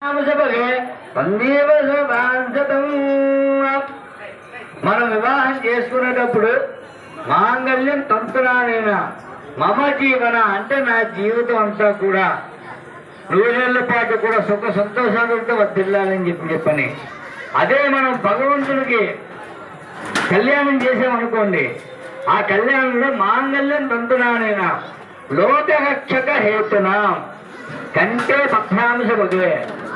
మనం వివాహం చేసుకునేటప్పుడు మాంగళ్యం తంతునానేనా మమ జీవన అంటే నా జీవితం అంతా కూడా రోజుల పాటు కూడా సుఖ సంతోషాలతో వర్తిల్లాలని చెప్పని అదే మనం భగవంతుడికి కళ్యాణం చేసామనుకోండి, ఆ కళ్యాణంలో మాంగళ్యం తంతునానేనా లోకరక్షక హేతున కంటే పక్షాంశ మధువే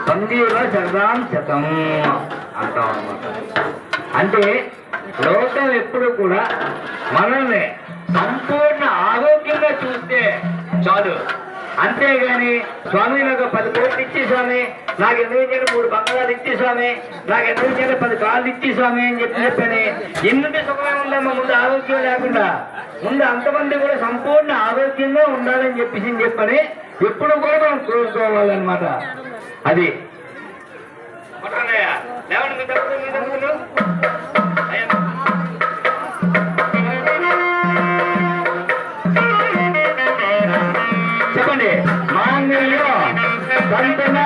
పందీవ సర్వాం శతం అంటాం అన్నమాట. అంటే లోకం ఎప్పుడు కూడా మనల్ని సంపూర్ణ ఆరోగ్యంగా చూస్తే చాలు. అంతేగాని స్వామి నాకు 10 కోట్లు ఇచ్చి స్వామి, నాకు ఎందుకు చేయని 3 బంగాళాలు ఇచ్చి స్వామి, నాకు ఎందుకు చేయని 10 కాళ్ళు ఇచ్చి స్వామి అని చెప్పని ఎన్నింటి సుఖమే ఉందమ్మా. ముందు ఆరోగ్యం లేకుండా ముందు అంతమంది కూడా సంపూర్ణ ఆరోగ్యంగా ఉండాలని చెప్పని ఎప్పుడు కూడా మనం కోరుకోవాలన్నమాట. అది చెప్పండి. మాంగళ్యం తంతునా